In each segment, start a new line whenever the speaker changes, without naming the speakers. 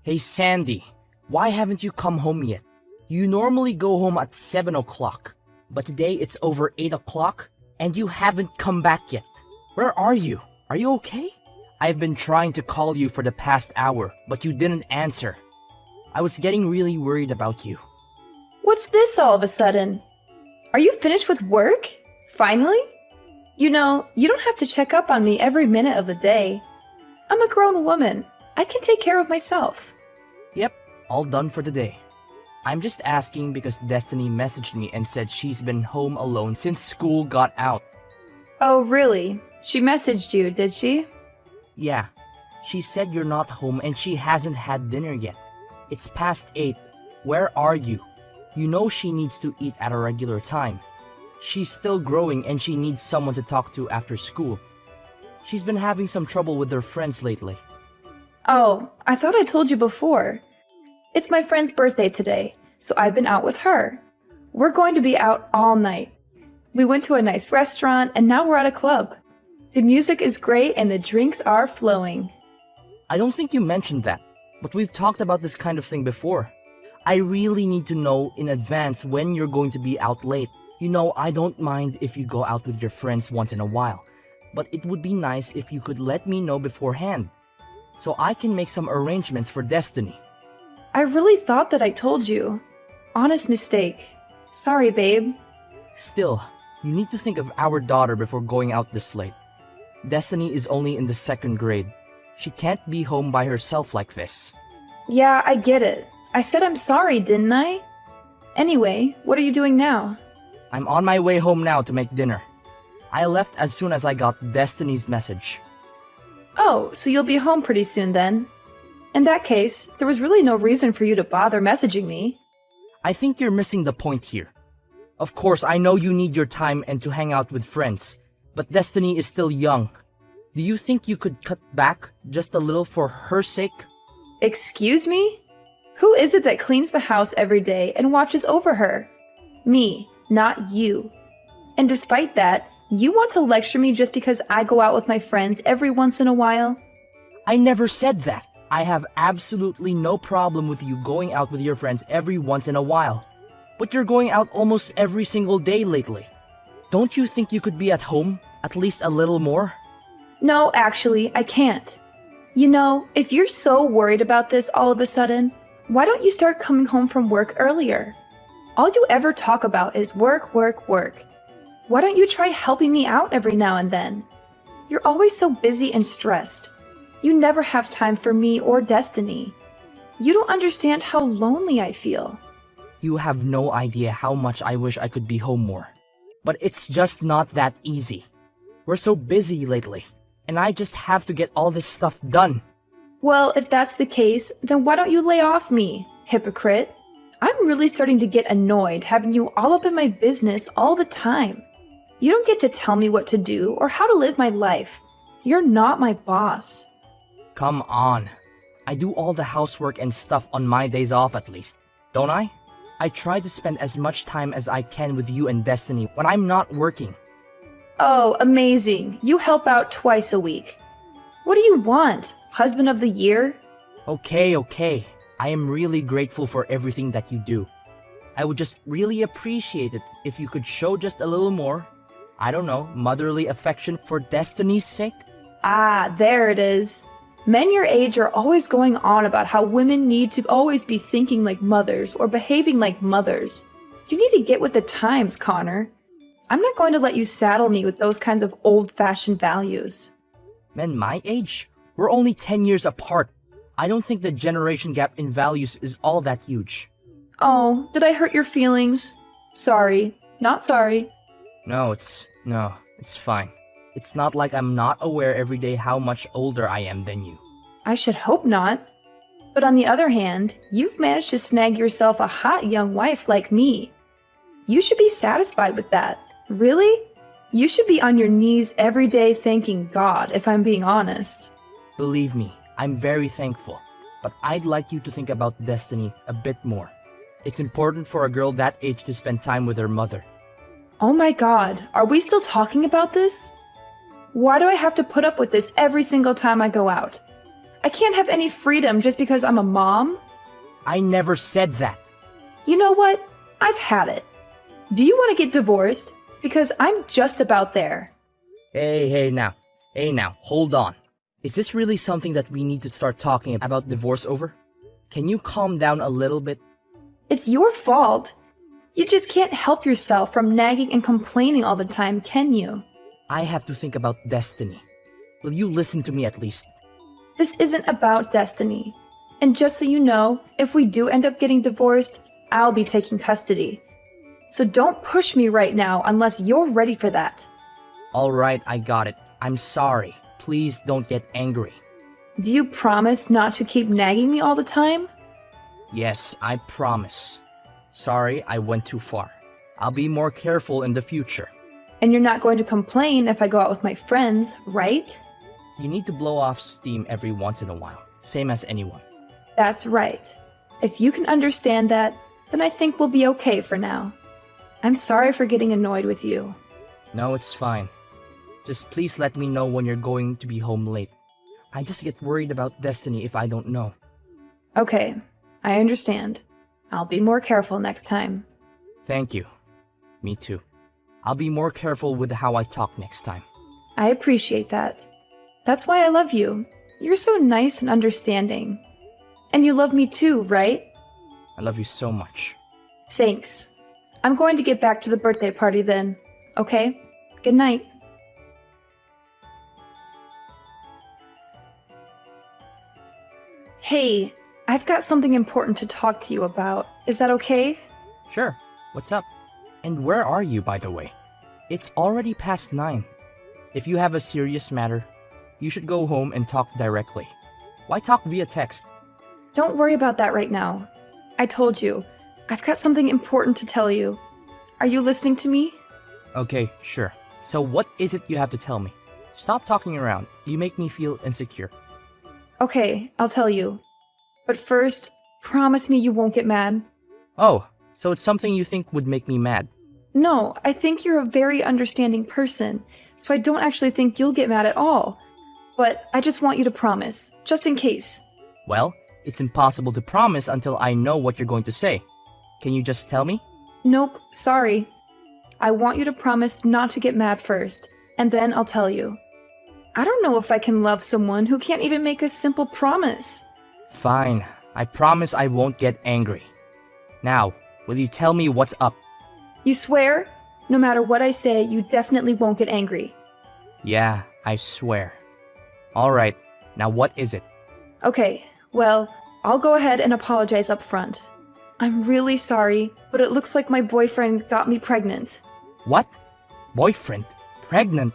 Hey Sandy, why haven't you come home yet? You normally go home at 7 o'clock, but today it's over 8 o'clock and you haven't come back yet. Where are you? Are you okay? I've been trying to call you for the past hour, but you didn't answer. I was getting really worried about you.
What's this all of a sudden? Are you finished with work? Finally? You know, you don't have to check up on me every minute of the day. I'm a grown woman. I can take care of myself.
Yep, all done for the day. I'm just asking because Destiny messaged me and said she's been home alone since school got out.
Oh, really? She messaged you, did she?
Yeah, she said you're not home and she hasn't had dinner yet. It's past 8. Where are you? You know she needs to eat at a regular time. She's still growing and she needs someone to talk to after school. She's been having some trouble with her friends lately.
Oh, I thought I told you before. It's my friend's birthday today, so I've been out with her. We're going to be out all night. We went to a nice restaurant and now we're at a club. The music is great and the drinks are flowing.
I don't think you mentioned that, but we've talked about this kind of thing before. I really need to know in advance when you're going to be out late. You know, I don't mind if you go out with your friends once in a while, but it would be nice if you could let me know beforehand, so I can make some arrangements for Destiny.
I really thought that I told you. Honest mistake. Sorry, babe.
Still, you need to think of our daughter before going out this late. Destiny is only in the 2nd grade. She can't be home by herself like this.
Yeah, I get it. I said I'm sorry, didn't I? Anyway, what are you doing now?
I'm on my way home now to make dinner. I left as soon as I got Destiny's message.
Oh, so you'll be home pretty soon then. In that case, there was really no reason for you to bother messaging me.
I think you're missing the point here. Of course, I know you need your time and to hang out with friends, but Destiny is still young. Do you think you could cut back just a little for her sake?
Excuse me? Who is it that cleans the house every day and watches over her? Me, not you. And despite that, you want to lecture me just because I go out with my friends every once in a while?
I never said that. I have absolutely no problem with you going out with your friends every once in a while. But you're going out almost every single day lately. Don't you think you could be at home at least a little more?
No, actually, I can't. You know, if you're so worried about this all of a sudden, why don't you start coming home from work earlier? All you ever talk about is work, work, work. Why don't you try helping me out every now and then? You're always so busy and stressed. You never have time for me or Destiny. You don't understand how lonely I feel.
You have no idea how much I wish I could be home more. But it's just not that easy. We're so busy lately, and I just have to get all this stuff done.
Well, if that's the case, then why don't you lay off me, hypocrite? I'm really starting to get annoyed having you all up in my business all the time. You don't get to tell me what to do or how to live my life. You're not my boss.
Come on. I do all the housework and stuff on my days off at least, don't I? I try to spend as much time as I can with you and Destiny when I'm not working.
Oh, amazing. You help out twice a week. What do you want? Husband of the year?
Okay. I am really grateful for everything that you do. I would just really appreciate it if you could show just a little more, I don't know, motherly affection for Destiny's sake.
Ah, there it is. Men your age are always going on about how women need to always be thinking like mothers or behaving like mothers. You need to get with the times, Connor. I'm not going to let you saddle me with those kinds of old-fashioned values.
Men my age? We're only 10 years apart. I don't think the generation gap in values is all that huge.
Oh, did I hurt your feelings? Sorry. Not sorry.
No, it's fine. It's not like I'm not aware every day how much older I am than you.
I should hope not. But on the other hand, you've managed to snag yourself a hot young wife like me. You should be satisfied with that. Really? You should be on your knees every day thanking God, if I'm being honest.
Believe me, I'm very thankful. But I'd like you to think about Destiny a bit more. It's important for a girl that age to spend time with her mother.
Oh my God, are we still talking about this? Why do I have to put up with this every single time I go out? I can't have any freedom just because I'm a mom.
I never said that.
You know what? I've had it. Do you want to get divorced? Because I'm just about there.
Hey now, hold on. Is this really something that we need to start talking about divorce over? Can you calm down a little bit?
It's your fault. You just can't help yourself from nagging and complaining all the time, can you?
I have to think about destiny. Will you listen to me at least?
This isn't about destiny. And just so you know, if we do end up getting divorced, I'll be taking custody. So don't push me right now unless you're ready for that.
Alright, I got it. I'm sorry. Please don't get angry.
Do you promise not to keep nagging me all the time?
Yes, I promise. Sorry, I went too far. I'll be more careful in the future.
And you're not going to complain if I go out with my friends, right?
You need to blow off steam every once in a while, same as anyone.
That's right. If you can understand that, then I think we'll be okay for now. I'm sorry for getting annoyed with you.
No, it's fine. Just please let me know when you're going to be home late. I just get worried about Destiny if I don't know.
Okay, I understand. I'll be more careful next time.
Thank you. Me too. I'll be more careful with how I talk next time.
I appreciate that. That's why I love you. You're so nice and understanding. And you love me too, right?
I love you so much.
Thanks. I'm going to get back to the birthday party then. Okay? Good night. Hey, I've got something important to talk to you about. Is that okay?
Sure. What's up? And where are you, by the way? It's already past 9. If you have a serious matter, you should go home and talk directly. Why talk via text?
Don't worry about that right now. I told you, I've got something important to tell you. Are you listening to me?
Okay, sure. So what is it you have to tell me? Stop talking around. You make me feel insecure.
Okay, I'll tell you. But first, promise me you won't get mad.
Oh, so it's something you think would make me mad.
No, I think you're a very understanding person, so I don't actually think you'll get mad at all. But I just want you to promise, just in case.
Well, it's impossible to promise until I know what you're going to say. Can you just tell me?
Nope, sorry. I want you to promise not to get mad first, and then I'll tell you. I don't know if I can love someone who can't even make a simple promise.
Fine. I promise I won't get angry. Now, will you tell me what's up?
You swear? No matter what I say, you definitely won't get angry.
Yeah, I swear. Alright, now what is it?
Okay, well, I'll go ahead and apologize up front. I'm really sorry, but it looks like my boyfriend got me pregnant.
What? Boyfriend? Pregnant?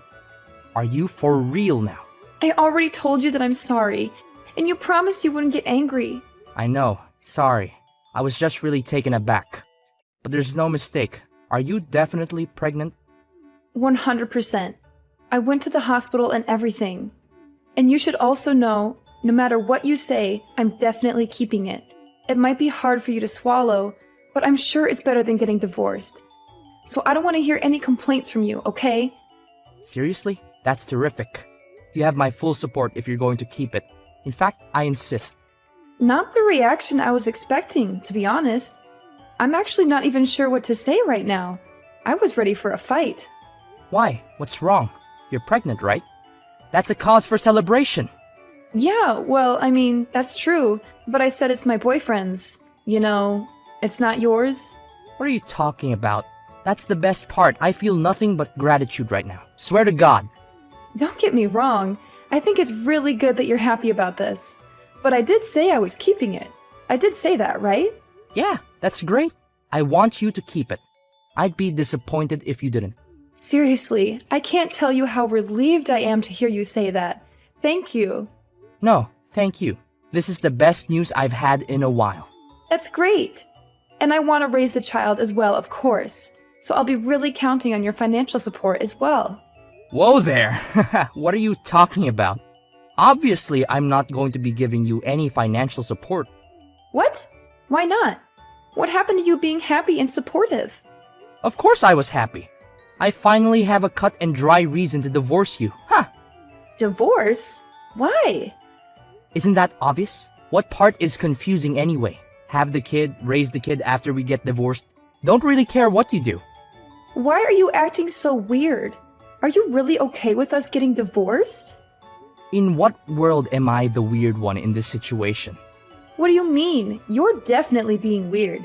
Are you for real now?
I already told you that I'm sorry, and you promised you wouldn't get angry.
I know, sorry. I was just really taken aback. But there's no mistake. Are you definitely pregnant?
100%. I went to the hospital and everything. And you should also know, no matter what you say, I'm definitely keeping it. It might be hard for you to swallow, but I'm sure it's better than getting divorced. So I don't want to hear any complaints from you, okay?
Seriously? That's terrific. You have my full support if you're going to keep it. In fact, I insist.
Not the reaction I was expecting, to be honest. I'm actually not even sure what to say right now. I was ready for a fight.
Why? What's wrong? You're pregnant, right? That's a cause for celebration.
Yeah, well, I mean, that's true, but I said it's my boyfriend's. You know, it's not yours.
What are you talking about? That's the best part. I feel nothing but gratitude right now. Swear to God.
Don't get me wrong. I think it's really good that you're happy about this. But I did say I was keeping it. I did say that, right?
Yeah, that's great. I want you to keep it. I'd be disappointed if you didn't.
Seriously, I can't tell you how relieved I am to hear you say that. Thank you.
No, thank you. This is the best news I've had in a while.
That's great. And I want to raise the child as well, of course. So I'll be really counting on your financial support as well.
Whoa there! What are you talking about? Obviously, I'm not going to be giving you any financial support.
What? Why not? What happened to you being happy and supportive?
Of course I was happy. I finally have a cut and dry reason to divorce you. Huh!
Divorce? Why?
Isn't that obvious? What part is confusing anyway? Have the kid, raise the kid after we get divorced. Don't really care what you do.
Why are you acting so weird? Are you really okay with us getting divorced?
In what world am I the weird one in this situation?
What do you mean? You're definitely being weird.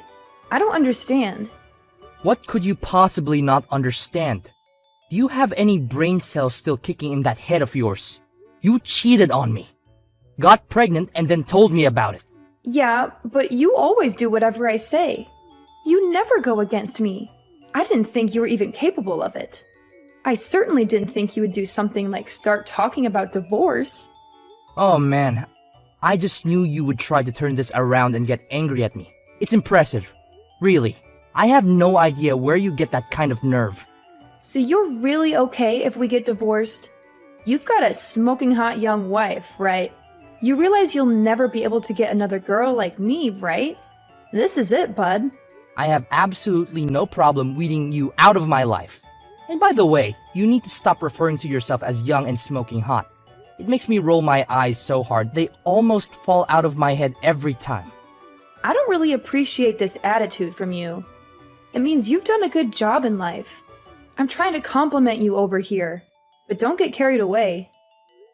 I don't understand.
What could you possibly not understand? Do you have any brain cells still kicking in that head of yours? You cheated on me. Got pregnant and then told me about it.
Yeah, but you always do whatever I say. You never go against me. I didn't think you were even capable of it. I certainly didn't think you would do something like start talking about divorce.
Oh man, I just knew you would try to turn this around and get angry at me. It's impressive. Really. I have no idea where you get that kind of nerve.
So you're really okay if we get divorced? You've got a smoking hot young wife, right? You realize you'll never be able to get another girl like me, right? This is it, bud.
I have absolutely no problem weeding you out of my life. And by the way, you need to stop referring to yourself as young and smoking hot. It makes me roll my eyes so hard they almost fall out of my head every time.
I don't really appreciate this attitude from you. It means you've done a good job in life. I'm trying to compliment you over here, but don't get carried away.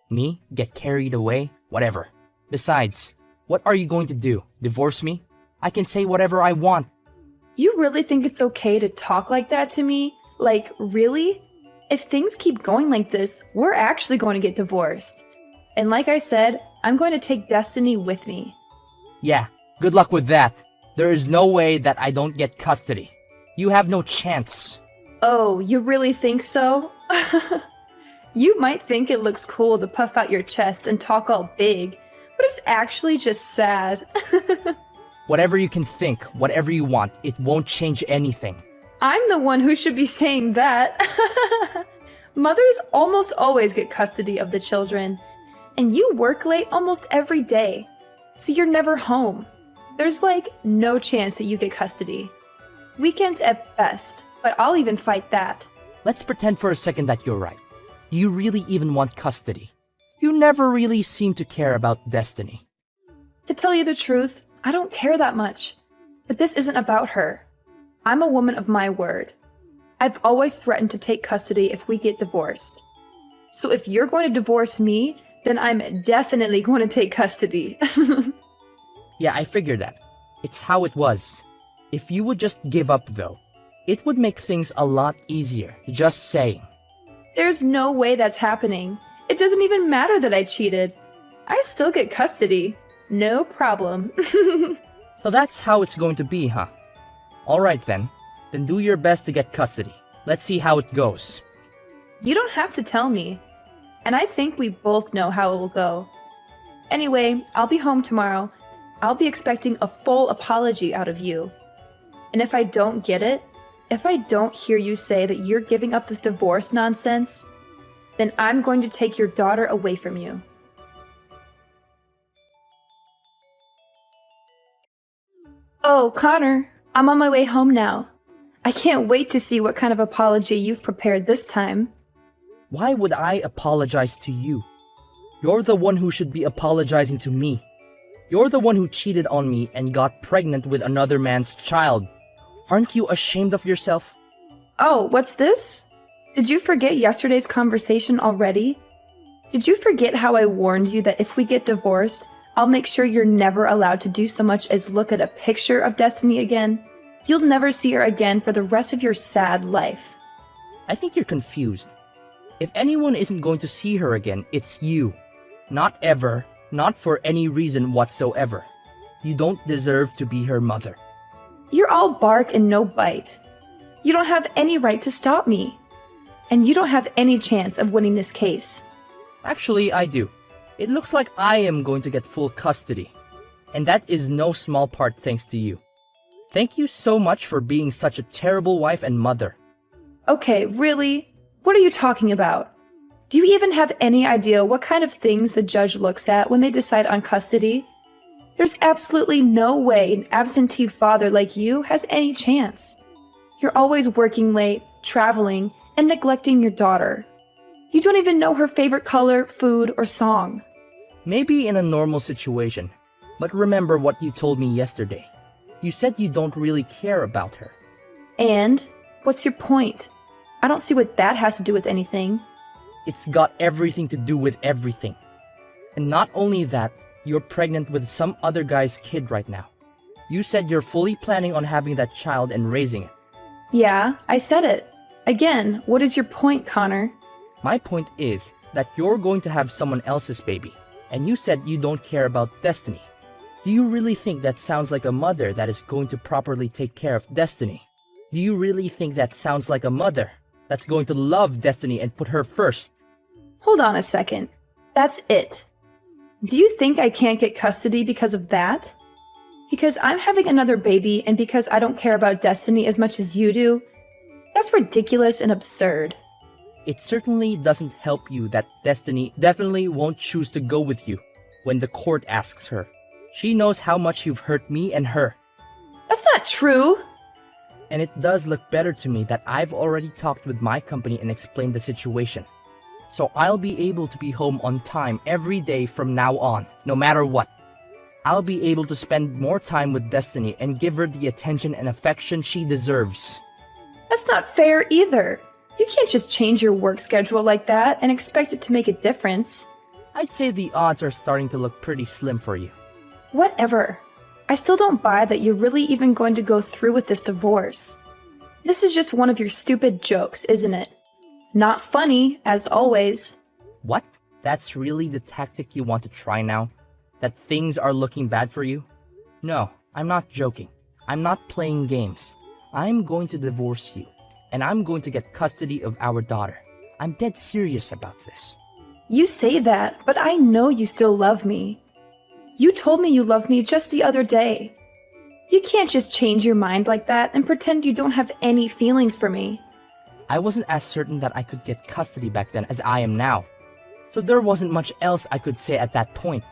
Me? Get carried away? Whatever. Besides, what are you going to do? Divorce me? I can say whatever I want.
You really think it's okay to talk like that to me? Like, really? If things keep going like this, we're actually going to get divorced. And like I said, I'm going to take Destiny with me.
Yeah, good luck with that. There is no way that I don't get custody. You have no chance.
Oh, you really think so? You might think it looks cool to puff out your chest and talk all big, but it's actually just sad.
Whatever you can think, whatever you want, it won't change anything.
I'm the one who should be saying that. Mothers almost always get custody of the children, and you work late almost every day, so you're never home. There's like no chance that you get custody. Weekends at best, but I'll even fight that.
Let's pretend for a second that you're right. Do you really even want custody? You never really seem to care about Destiny.
To tell you the truth, I don't care that much. But this isn't about her. I'm a woman of my word. I've always threatened to take custody if we get divorced. So if you're going to divorce me, then I'm definitely going to take custody.
Yeah, I figured that. It's how it was. If you would just give up though, it would make things a lot easier, just saying.
There's no way that's happening. It doesn't even matter that I cheated. I still get custody. No problem.
So that's how it's going to be, huh? Alright then. Then do your best to get custody. Let's see how it goes.
You don't have to tell me. And I think we both know how it will go. Anyway, I'll be home tomorrow. I'll be expecting a full apology out of you. And if I don't get it, if I don't hear you say that you're giving up this divorce nonsense, then I'm going to take your daughter away from you. Oh, Connor, I'm on my way home now. I can't wait to see what kind of apology you've prepared this time.
Why would I apologize to you? You're the one who should be apologizing to me. You're the one who cheated on me and got pregnant with another man's child. Aren't you ashamed of yourself?
Oh, what's this? Did you forget yesterday's conversation already? Did you forget how I warned you that if we get divorced, I'll make sure you're never allowed to do so much as look at a picture of Destiny again? You'll never see her again for the rest of your sad life.
I think you're confused. If anyone isn't going to see her again, it's you. Not ever, not for any reason whatsoever. You don't deserve to be her mother.
You're all bark and no bite. You don't have any right to stop me. And you don't have any chance of winning this case.
Actually, I do. It looks like I am going to get full custody. And that is no small part thanks to you. Thank you so much for being such a terrible wife and mother.
Okay, really? What are you talking about? Do you even have any idea what kind of things the judge looks at when they decide on custody? There's absolutely no way an absentee father like you has any chance. You're always working late, traveling, and neglecting your daughter. You don't even know her favorite color, food, or song.
Maybe in a normal situation, but remember what you told me yesterday. You said you don't really care about her.
And? What's your point? I don't see what that has to do with anything.
It's got everything to do with everything. And not only that, you're pregnant with some other guy's kid right now. You said you're fully planning on having that child and raising it.
Yeah, I said it. Again, what is your point, Connor?
My point is that you're going to have someone else's baby, and you said you don't care about Destiny. Do you really think that sounds like a mother that is going to properly take care of Destiny? Do you really think that sounds like a mother that's going to love Destiny and put her first?
Hold on a second. That's it. Do you think I can't get custody because of that? Because I'm having another baby and because I don't care about Destiny as much as you do? That's ridiculous and absurd.
It certainly doesn't help you that Destiny definitely won't choose to go with you when the court asks her. She knows how much you've hurt me and her.
That's not true.
And it does look better to me that I've already talked with my company and explained the situation. So I'll be able to be home on time every day from now on, no matter what. I'll be able to spend more time with Destiny and give her the attention and affection she deserves.
That's not fair either. You can't just change your work schedule like that and expect it to make a difference.
I'd say the odds are starting to look pretty slim for you.
Whatever. I still don't buy that you're really even going to go through with this divorce. This is just one of your stupid jokes, isn't it? Not funny, as always.
What? That's really the tactic you want to try now? That things are looking bad for you? No, I'm not joking. I'm not playing games. I'm going to divorce you, and I'm going to get custody of our daughter. I'm dead serious about this.
You say that, but I know you still love me. You told me you loved me just the other day. You can't just change your mind like that and pretend you don't have any feelings for me.
I wasn't as certain that I could get custody back then as I am now. So there wasn't much else I could say at that point.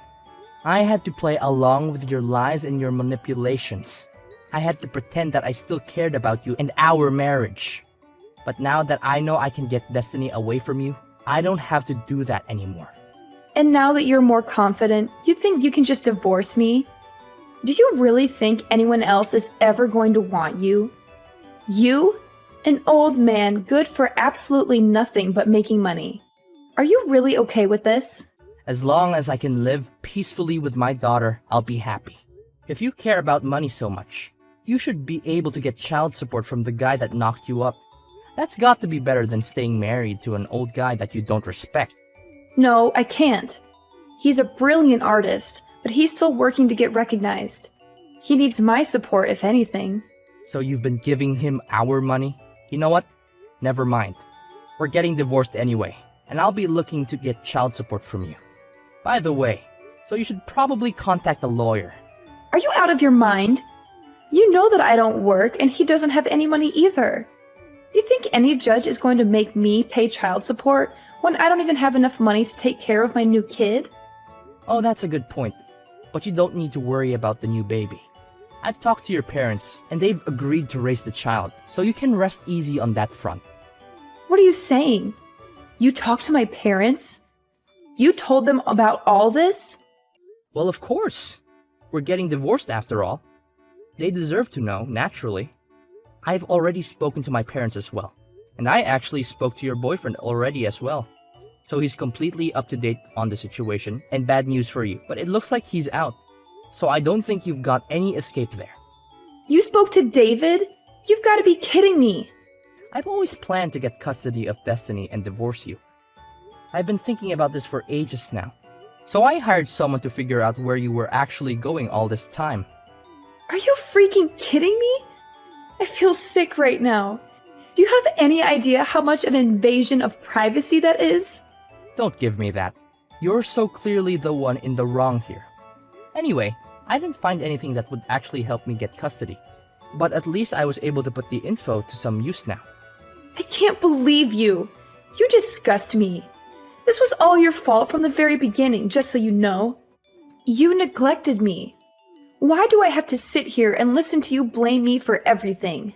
I had to play along with your lies and your manipulations. I had to pretend that I still cared about you and our marriage. But now that I know I can get Destiny away from you, I don't have to do that anymore.
And now that you're more confident, you think you can just divorce me? Do you really think anyone else is ever going to want you? You? An old man good for absolutely nothing but making money. Are you really okay with this?
As long as I can live peacefully with my daughter, I'll be happy. If you care about money so much, you should be able to get child support from the guy that knocked you up. That's got to be better than staying married to an old guy that you don't respect.
No, I can't. He's a brilliant artist, but he's still working to get recognized. He needs my support, if anything.
So you've been giving him our money? You know what? Never mind. We're getting divorced anyway, and I'll be looking to get child support from you. By the way, so you should probably contact a lawyer.
Are you out of your mind? You know that I don't work and he doesn't have any money either. You think any judge is going to make me pay child support when I don't even have enough money to take care of my new kid?
Oh, that's a good point. But you don't need to worry about the new baby. I've talked to your parents, and they've agreed to raise the child, so you can rest easy on that front.
What are you saying? You talked to my parents? You told them about all this?
Well, of course. We're getting divorced after all. They deserve to know, naturally. I've already spoken to my parents as well. And I actually spoke to your boyfriend already as well. So he's completely up to date on the situation, and bad news for you, but it looks like he's out. So I don't think you've got any escape there.
You spoke to David? You've got to be kidding me.
I've always planned to get custody of Destiny and divorce you. I've been thinking about this for ages now. So I hired someone to figure out where you were actually going all this time.
Are you freaking kidding me? I feel sick right now. Do you have any idea how much of an invasion of privacy that is?
Don't give me that. You're so clearly the one in the wrong here. Anyway, I didn't find anything that would actually help me get custody. But at least I was able to put the info to some use now.
I can't believe you. You disgust me. This was all your fault from the very beginning, just so you know. You neglected me. Why do I have to sit here and listen to you blame me for everything?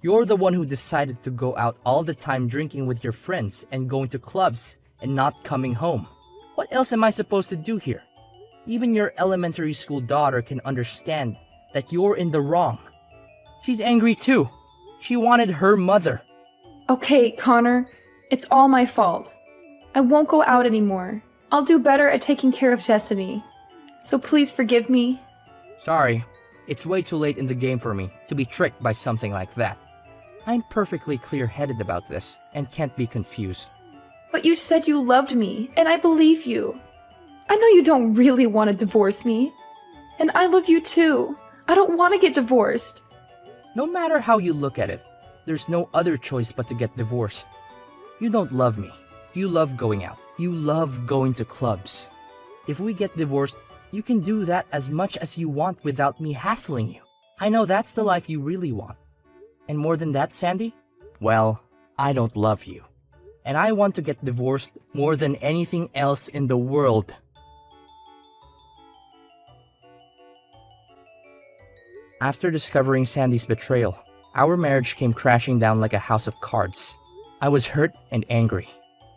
You're the one who decided to go out all the time drinking with your friends and going to clubs and not coming home. What else am I supposed to do here? Even your elementary school daughter can understand that you're in the wrong. She's angry too. She wanted her mother.
Okay, Connor, it's all my fault. I won't go out anymore. I'll do better at taking care of Destiny. So please forgive me.
Sorry, it's way too late in the game for me to be tricked by something like that. I'm perfectly clear-headed about this and can't be confused.
But you said you loved me, and I believe you. I know you don't really want to divorce me. And I love you too. I don't want to get divorced.
No matter how you look at it, there's no other choice but to get divorced. You don't love me. You love going out. You love going to clubs. If we get divorced, you can do that as much as you want without me hassling you. I know that's the life you really want. And more than that, Sandy? Well, I don't love you. And I want to get divorced more than anything else in the world. After discovering Sandy's betrayal, our marriage came crashing down like a house of cards. I was hurt and angry,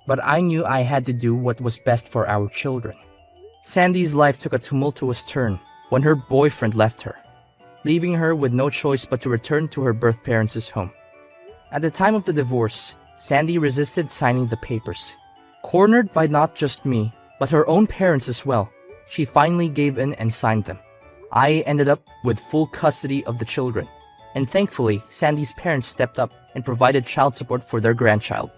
but I knew I had to do what was best for our children. Sandy's life took a tumultuous turn when her boyfriend left her, leaving her with no choice but to return to her birth parents' home. At the time of the divorce, Sandy resisted signing the papers. Cornered by not just me, but her own parents as well, she finally gave in and signed them. I ended up with full custody of the children, and thankfully, Sandy's parents stepped up and provided child support for their grandchild.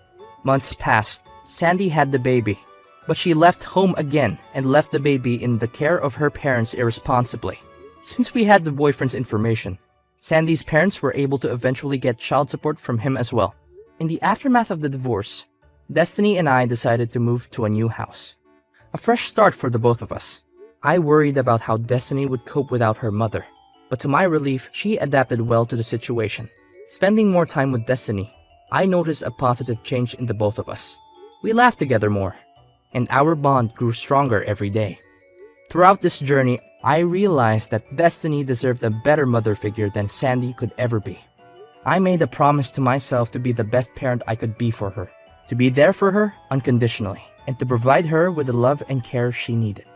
Months passed. Sandy had the baby, but she left home again and left the baby in the care of her parents irresponsibly. Since we had the boyfriend's information, Sandy's parents were able to eventually get child support from him as well. In the aftermath of the divorce, Destiny and I decided to move to a new house. A fresh start for the both of us. I worried about how Destiny would cope without her mother, but to my relief, she adapted well to the situation. Spending more time with Destiny, I noticed a positive change in the both of us. We laughed together more, and our bond grew stronger every day. Throughout this journey, I realized that Destiny deserved a better mother figure than Sandy could ever be. I made a promise to myself to be the best parent I could be for her, to be there for her unconditionally, and to provide her with the love and care she needed.